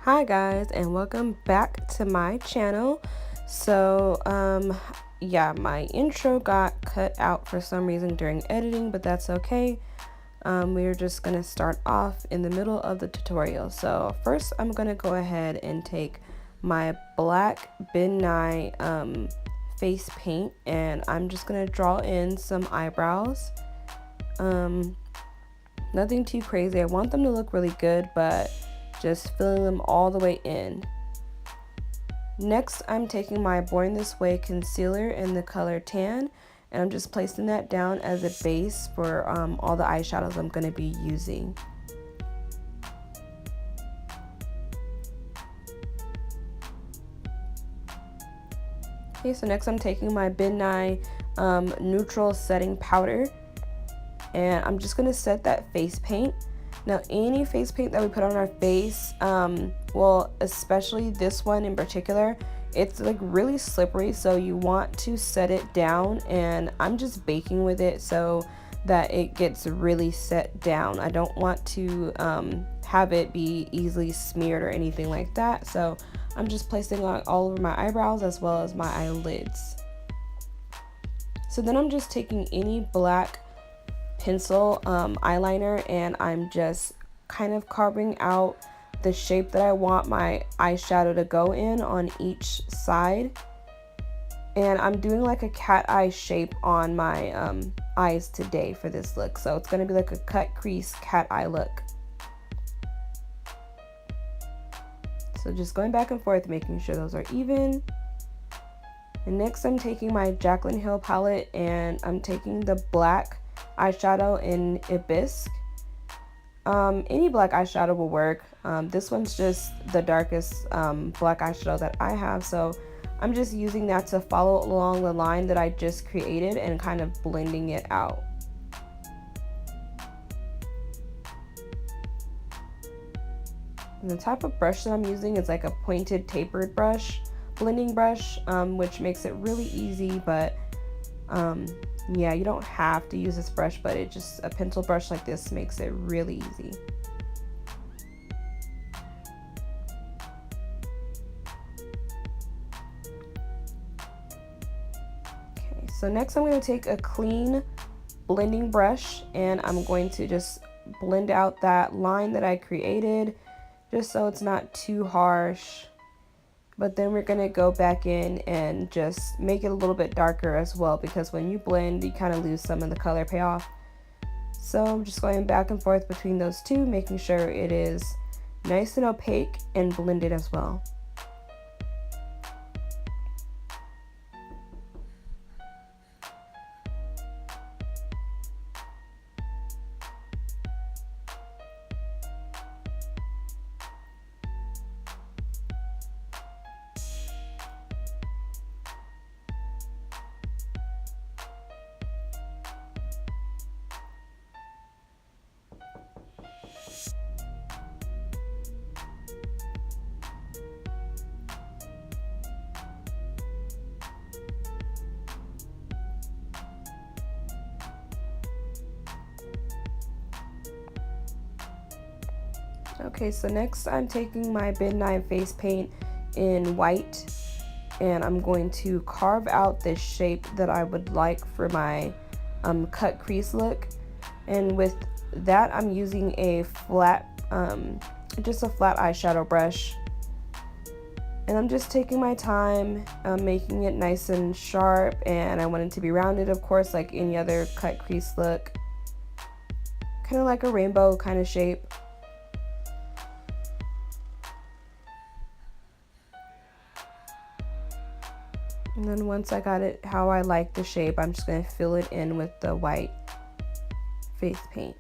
Hi guys, and welcome back to my channel. Yeah, my intro got cut out for some reason during editing, but that's okay. We're just gonna start off in the middle of the tutorial. So first I'm gonna go ahead and take my black Ben Nye face paint, and I'm just gonna draw in some eyebrows. Nothing too crazy. I want them to look really good, but just filling them all the way in. Next, I'm taking my Born This Way concealer in the color Tan, and I'm just placing that down as a base for all the eyeshadows I'm going to be using. Okay, so next I'm taking my Ben Nye neutral setting powder, and I'm just going to set that face paint. Now, any face paint that we put on our face, well, especially this one in particular, it's like really slippery, so you want to set it down, and I'm just baking with it so that it gets really set down. I don't want to have it be easily smeared or anything like that, so I'm just placing it all over my eyebrows as well as my eyelids. So then I'm just taking any black pencil eyeliner, and I'm just kind of carving out the shape that I want my eyeshadow to go in on each side, and I'm doing like a cat eye shape on my eyes today for this look, so it's going to be like a cut crease cat eye look. So just going back and forth, making sure those are even. And next I'm taking my Jaclyn Hill palette, and I'm taking the black eyeshadow in Hibiscus. Any black eyeshadow will work. This one's just the darkest black eyeshadow that I have, so I'm just using that to follow along the line that I just created and kind of blending it out. And the type of brush that I'm using is like a pointed tapered brush, blending brush, which makes it really easy, but yeah, you don't have to use this brush, but it just, a pencil brush like this makes it really easy. Okay, so next I'm going to take a clean blending brush, and I'm going to just blend out that line that I created, just so it's not too harsh. But then we're going to go back in and just make it a little bit darker as well, because when you blend, you kind of lose some of the color payoff. So I'm just going back and forth between those two, making sure it is nice and opaque and blended as well. Okay, so next I'm taking my Ben Nye face paint in white, and I'm going to carve out this shape that I would like for my cut crease look. And with that, I'm using a flat, just a flat eyeshadow brush. And I'm just taking my time, making it nice and sharp, and I want it to be rounded, of course, like any other cut crease look. Kind of like a rainbow kind of shape. And then once I got it how I like the shape, I'm just going to fill it in with the white face paint.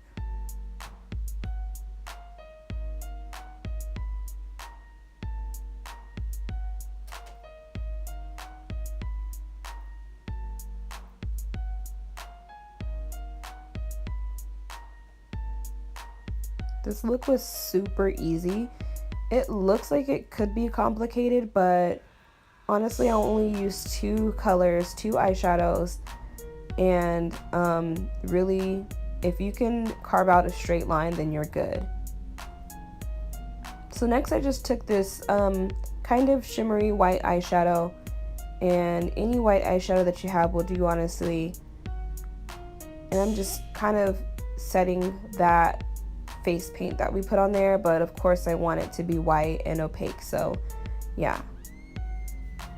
This look was super easy. It looks like it could be complicated, but honestly, I only used two colors, two eyeshadows, and really, if you can carve out a straight line, then you're good. So next I just took this kind of shimmery white eyeshadow, and any white eyeshadow that you have will do, honestly. And I'm just kind of setting that face paint that we put on there, but of course I want it to be white and opaque, so yeah.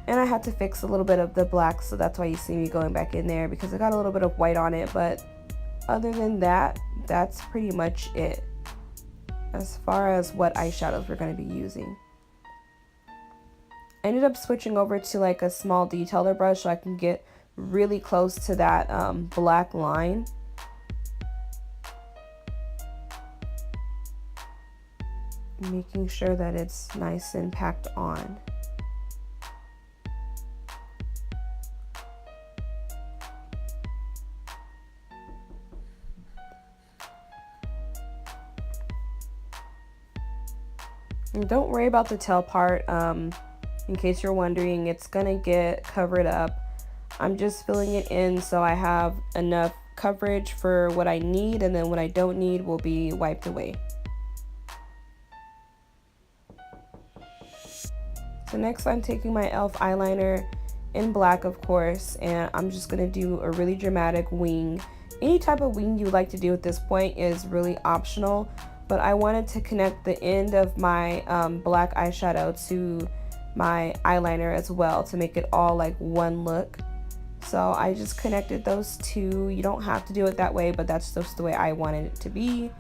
And I had to fix a little bit of the black, so that's why you see me going back in there, because I got a little bit of white on it, but other than that, that's pretty much it as far as what eyeshadows we're going to be using. I ended up switching over to like a small detailer brush so I can get really close to that black line. Making sure that it's nice and packed on. And don't worry about the tail part. In case you're wondering, it's gonna get covered up. I'm just filling it in so I have enough coverage for what I need, and then what I don't need will be wiped away. So next I'm taking my e.l.f. eyeliner in black, of course, and I'm just gonna do a really dramatic wing. Any type of wing you like to do at this point is really optional, but I wanted to connect the end of my black eyeshadow to my eyeliner as well to make it all like one look. So I just connected those two. You don't have to do it that way, but that's just the way I wanted it to be.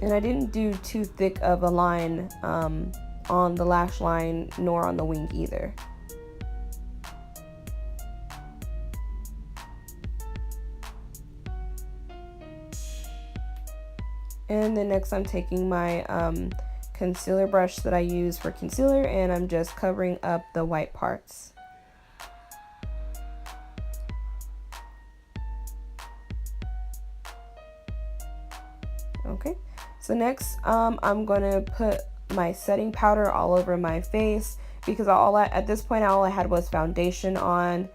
And I didn't do too thick of a line on the lash line nor on the wing either. And then next I'm taking my concealer brush that I use for concealer, and I'm just covering up the white parts. Okay, so next I'm gonna put my setting powder all over my face, because at this point all I had was foundation on.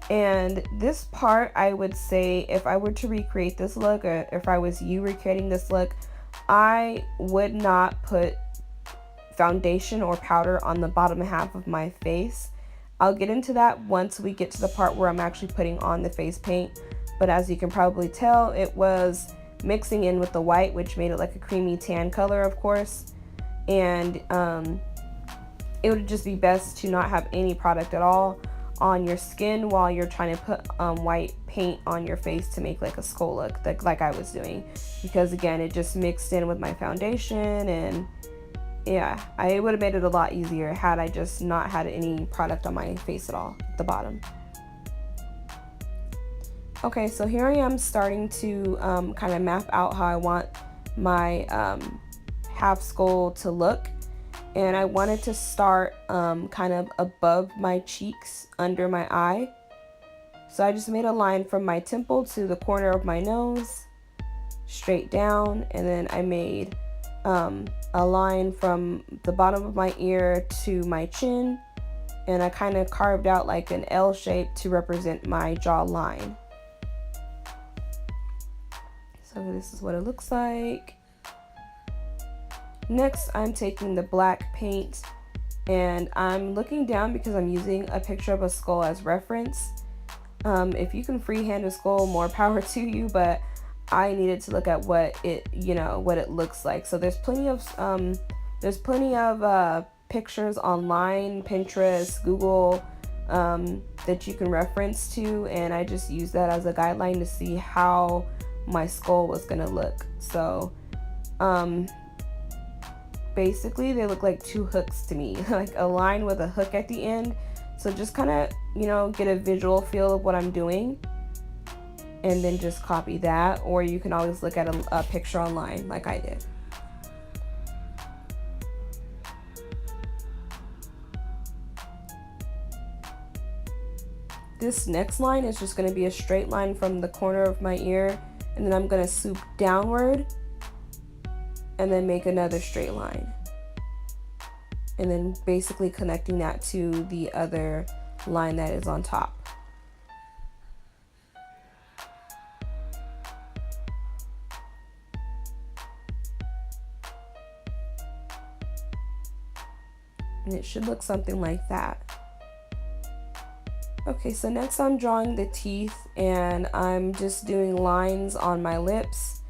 And this part, I would say, if I were to recreate this look, or if I was you recreating this look, I would not put foundation or powder on the bottom half of my face. I'll get into that once we get to the part where I'm actually putting on the face paint. But as you can probably tell, it was mixing in with the white, which made it like a creamy tan color, of course. And it would just be best to not have any product at all on your skin while you're trying to put white paint on your face to make like a skull look, like I was doing, because again it just mixed in with my foundation. And yeah, I would have made it a lot easier had I just not had any product on my face at all at the bottom. Okay, so here I am starting to kind of map out how I want my half skull to look. And I wanted to start kind of above my cheeks, under my eye. So I just made a line from my temple to the corner of my nose, straight down, and then I made a line from the bottom of my ear to my chin, and I kind of carved out like an L shape to represent my jawline. So this is what it looks like. Next, I'm taking the black paint, and I'm looking down because I'm using a picture of a skull as reference. If you can freehand a skull, more power to you, but I needed to look at what it looks like. So there's plenty of pictures online, Pinterest, Google, that you can reference to, and I just use that as a guideline to see how my skull was gonna look. So basically they look like two hooks to me, like a line with a hook at the end. So just kind of, get a visual feel of what I'm doing, and then just copy that, or you can always look at a picture online like I did. This next line is just going to be a straight line from the corner of my ear, and then I'm going to swoop downward and then make another straight line, and then basically connecting that to the other line that is on top. And it should look something like that. Okay, so next I'm drawing the teeth and I'm just doing lines on my lips.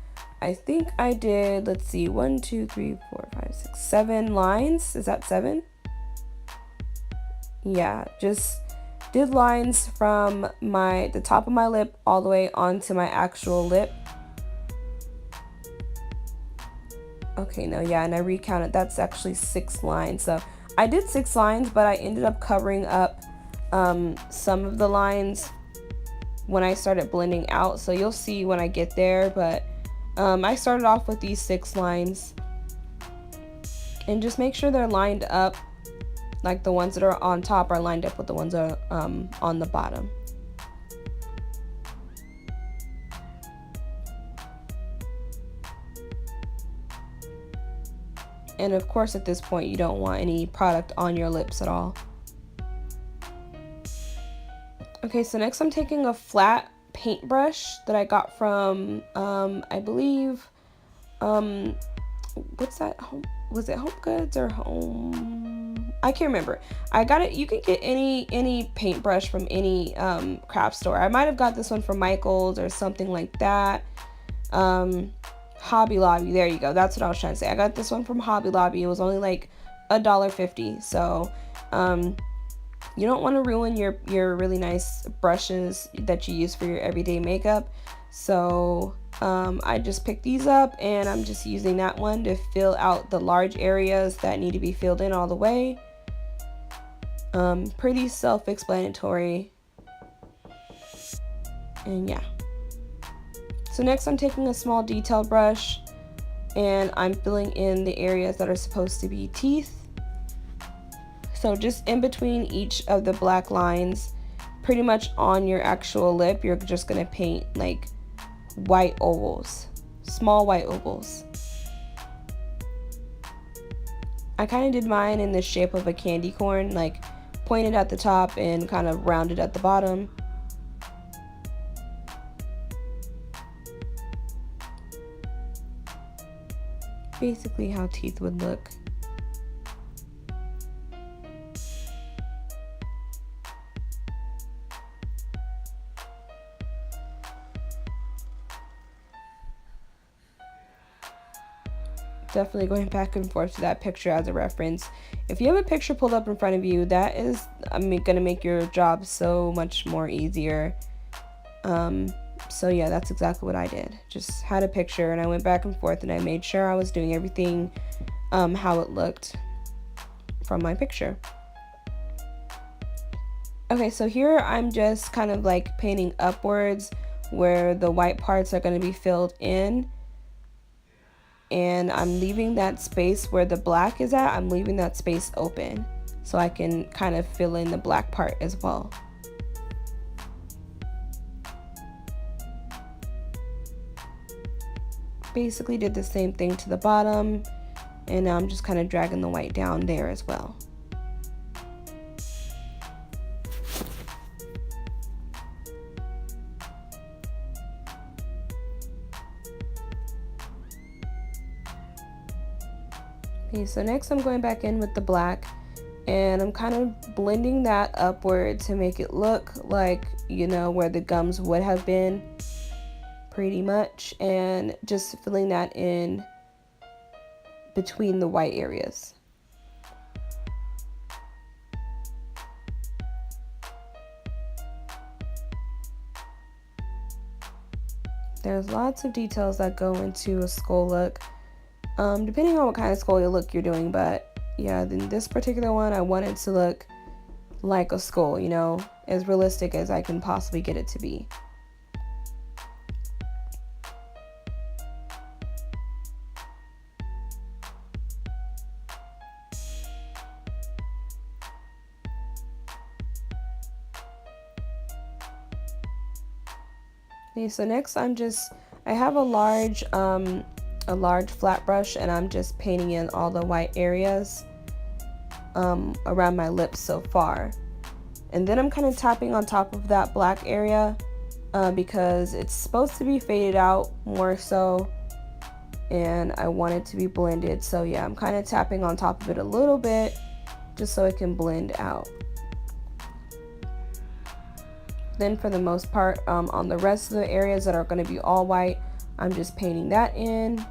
I think I did, let's see, 1, 2, 3, 4, 5, 6, 7 lines. Is that 7? Yeah, just did lines from the top of my lip all the way onto my actual lip. Okay, no, yeah, and I recounted, that's actually 6 lines. So I did 6 lines, but I ended up covering up some of the lines when I started blending out. So you'll see when I get there, but I started off with these 6 lines. And just make sure they're lined up, like the ones that are on top are lined up with the ones that are on the bottom. And of course at this point you don't want any product on your lips at all. Okay, so next I'm taking a flat paintbrush that I got from I believe what's that, was it Home Goods or Home, I can't remember. I got it, you can get any paintbrush from any craft store. I might have got this one from Michael's or something like that. Hobby Lobby, there you go, that's what I was trying to say. I got this one from Hobby Lobby. It was only like $1.50. So you don't want to ruin your really nice brushes that you use for your everyday makeup. So I just picked these up and I'm just using that one to fill out the large areas that need to be filled in all the way. Pretty self-explanatory. And yeah. So next I'm taking a small detail brush and I'm filling in the areas that are supposed to be teeth. So just in between each of the black lines, pretty much on your actual lip, you're just gonna paint like white ovals, small white ovals. I kind of did mine in the shape of a candy corn, like pointed at the top and kind of rounded at the bottom. Basically how teeth would look. Definitely going back and forth to that picture as a reference. If you have a picture pulled up in front of you, that is, gonna make your job so much more easier. So yeah, that's exactly what I did. Just had a picture and I went back and forth and I made sure I was doing everything how it looked from my picture. Okay, so here I'm just kind of like painting upwards where the white parts are going to be filled in. And I'm leaving that space where the black is at, I'm leaving that space open so I can kind of fill in the black part as well. Basically did the same thing to the bottom, and now I'm just kind of dragging the white down there as well. Okay, so next I'm going back in with the black and I'm kind of blending that upward to make it look like, you know, where the gums would have been pretty much, and just filling that in between the white areas. There's lots of details that go into a skull look, depending on what kind of skull look you're doing, but yeah, in this particular one I wanted to look like a skull, you know, as realistic as I can possibly get it to be. Okay, so next I have a large flat brush and I'm just painting in all the white areas around my lips so far. And then I'm kind of tapping on top of that black area because it's supposed to be faded out more so, and I want it to be blended. So yeah, I'm kind of tapping on top of it a little bit just so it can blend out. Then for the most part, on the rest of the areas that are going to be all white, I'm just painting that in.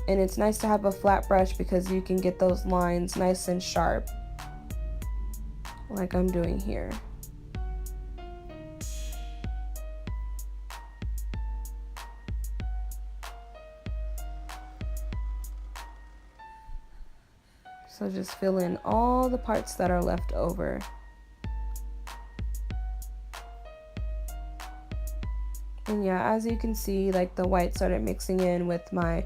And it's nice to have a flat brush because you can get those lines nice and sharp, like I'm doing here. So just fill in all the parts that are left over. And yeah, as you can see, like the white started mixing in with my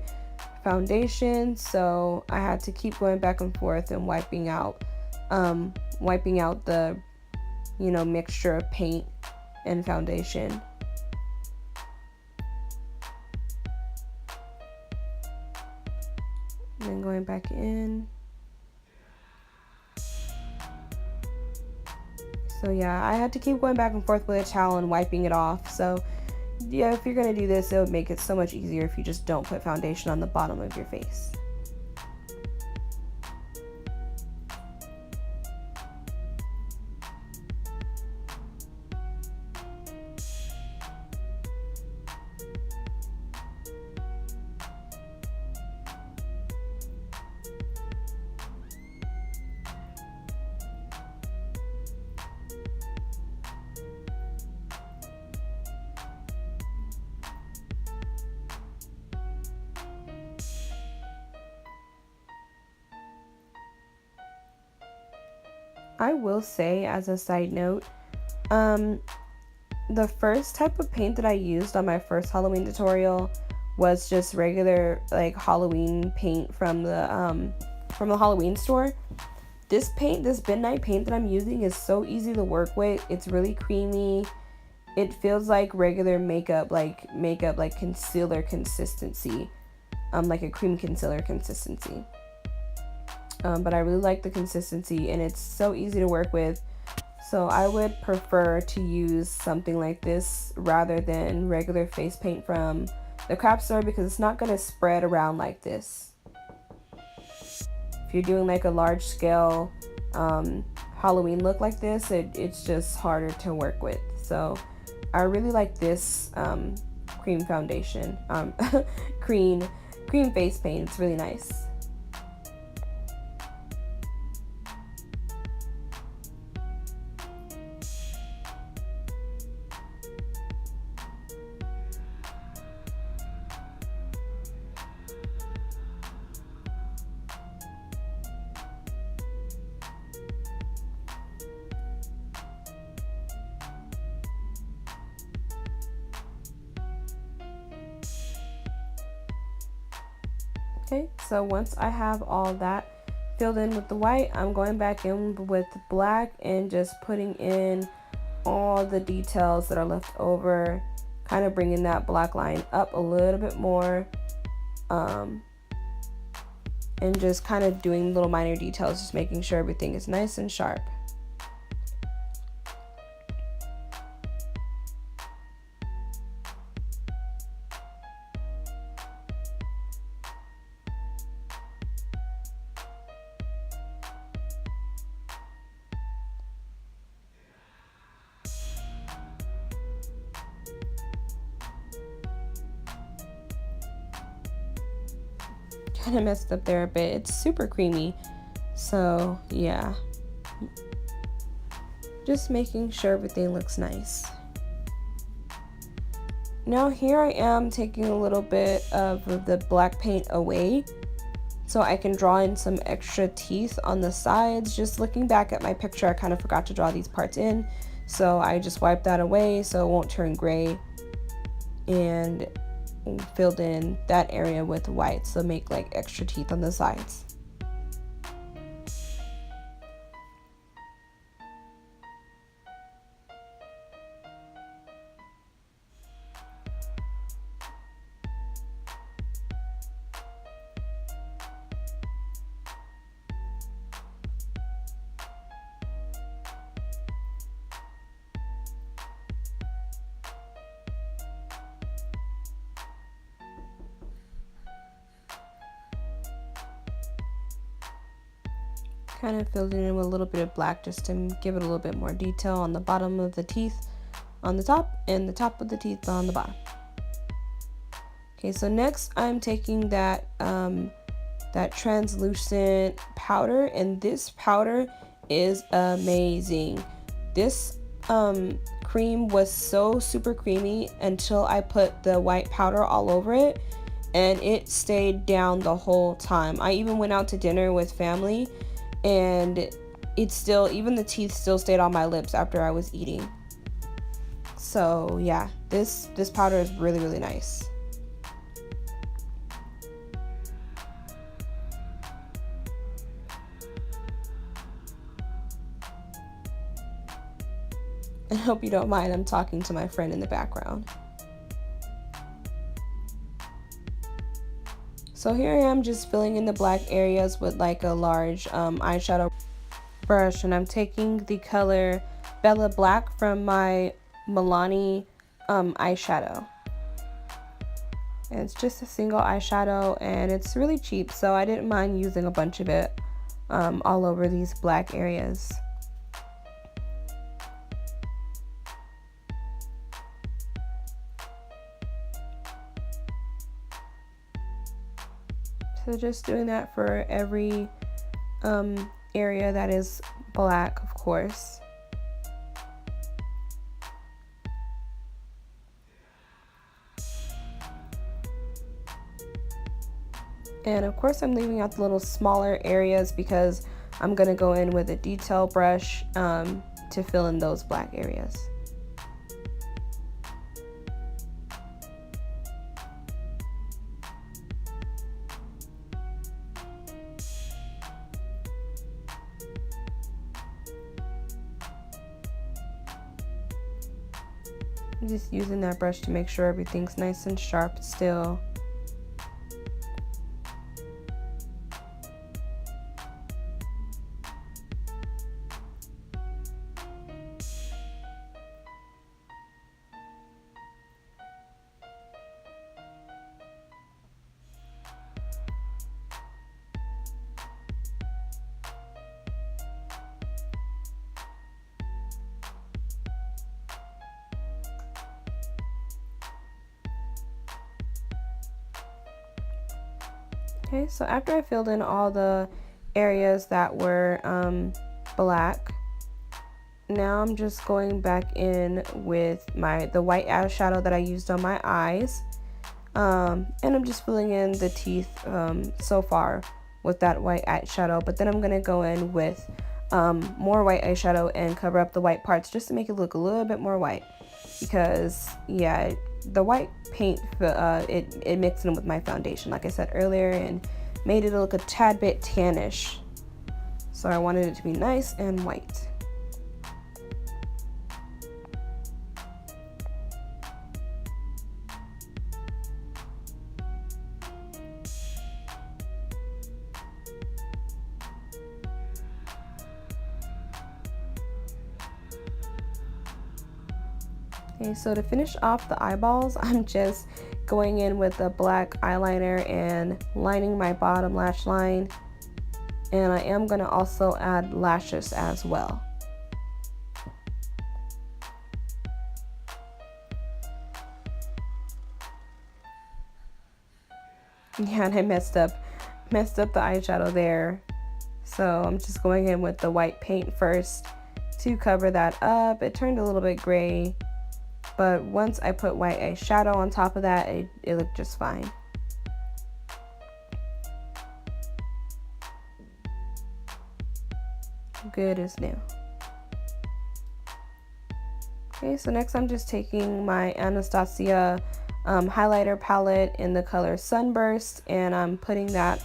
foundation, so I had to keep going back and forth and wiping out the, you know, mixture of paint and foundation. And then going back in. So yeah, I had to keep going back and forth with a towel and wiping it off. So yeah, if you're gonna do this, it would make it so much easier if you just don't put foundation on the bottom of your face. I will say, as a side note, the first type of paint that I used on my first Halloween tutorial was just regular like Halloween paint from the Halloween store. This paint, this midnight paint that I'm using, is so easy to work with. It's really creamy. It feels like regular makeup, like concealer consistency, like a cream concealer consistency. But I really like the consistency, and it's so easy to work with. So I would prefer to use something like this rather than regular face paint from the craft store, because it's not going to spread around like this. If you're doing like a large scale Halloween look like this, it's just harder to work with. So I really like this cream foundation, cream face paint. It's really nice. Okay, so once I have all that filled in with the white, I'm going back in with black and just putting in all the details that are left over, kind of bringing that black line up a little bit more, and just kind of doing little minor details, just making sure everything is nice and sharp. Kind of messed up there a bit. It's super creamy, so yeah, just making sure everything looks nice. Now here I am taking a little bit of the black paint away so I can draw in some extra teeth on the sides. Just looking back at my picture, I kind of forgot to draw these parts in, so I just wiped that away so it won't turn gray, and filled in that area with white, so make like extra teeth on the sides. kind of filled it in with a little bit of black just to give it a little bit more detail on the bottom of the teeth on the top and the top of the teeth on the bottom. Okay, so next I'm taking that that translucent powder, and this powder is amazing. This cream was so super creamy until I put the white powder all over it, and it stayed down the whole time. I even went out to dinner with family, and it still, even the teeth still stayed on my lips after I was eating. So yeah, this powder is really, really nice. I hope you don't mind, I'm talking to my friend in the background. So here I am just filling in the black areas with like a large eyeshadow brush, and I'm taking the color Bella Black from my Milani eyeshadow. And it's just a single eyeshadow, and it's really cheap, so I didn't mind using a bunch of it all over these black areas. So just doing that for every area that is black, of course. And of course I'm leaving out the little smaller areas because I'm going to go in with a detail brush to fill in those black areas. I'm just using that brush to make sure everything's nice and sharp still. Okay, so after I filled in all the areas that were black, now I'm just going back in with the white eyeshadow that I used on my eyes, and I'm just filling in the teeth so far with that white eyeshadow, but then I'm gonna go in with more white eyeshadow and cover up the white parts just to make it look a little bit more white, because yeah, the white paint it mixed in with my foundation, like I said earlier, and made it look a tad bit tannish. So I wanted it to be nice and white. Okay, so to finish off the eyeballs, I'm just going in with a black eyeliner and lining my bottom lash line, and I am going to also add lashes as well. Yeah, and I messed up the eyeshadow there, so I'm just going in with the white paint first to cover that up. It turned a little bit gray, but once I put white eyeshadow on top of that, it looked just fine. Good as new. Okay, so next I'm just taking my Anastasia highlighter palette in the color Sunburst, and I'm putting that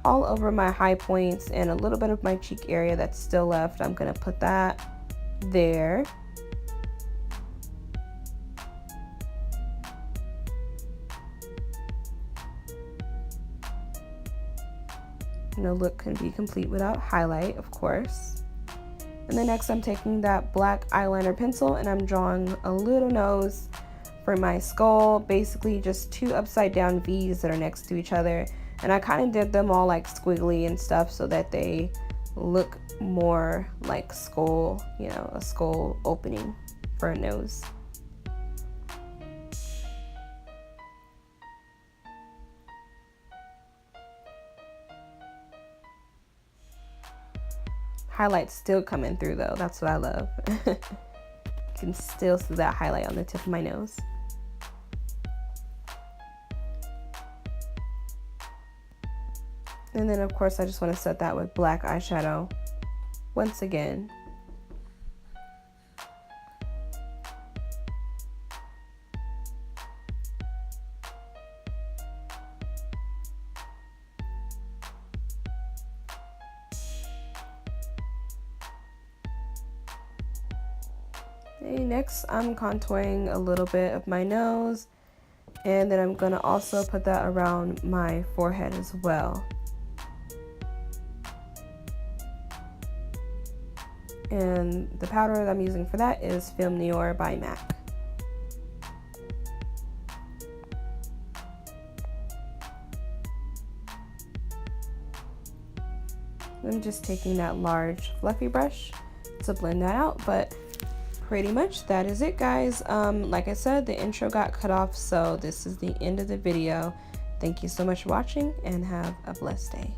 all over my high points and a little bit of my cheek area that's still left. I'm gonna put that there. No look can be complete without highlight, of course. And then next I'm taking that black eyeliner pencil and I'm drawing a little nose for my skull, basically just two upside down V's that are next to each other. And I kind of did them all like squiggly and stuff so that they look more like skull, you know, a skull opening for a nose. Highlight's still coming through though, that's what I love. You can still see that highlight on the tip of my nose. And then of course I just want to set that with black eyeshadow once again. Okay, next I'm contouring a little bit of my nose, and then I'm going to also put that around my forehead as well. And the powder that I'm using for that is Film Noir by MAC. I'm just taking that large fluffy brush to blend that out, but pretty much that is it, guys. Like I said, the intro got cut off, so this is the end of the video. Thank you so much for watching, and have a blessed day.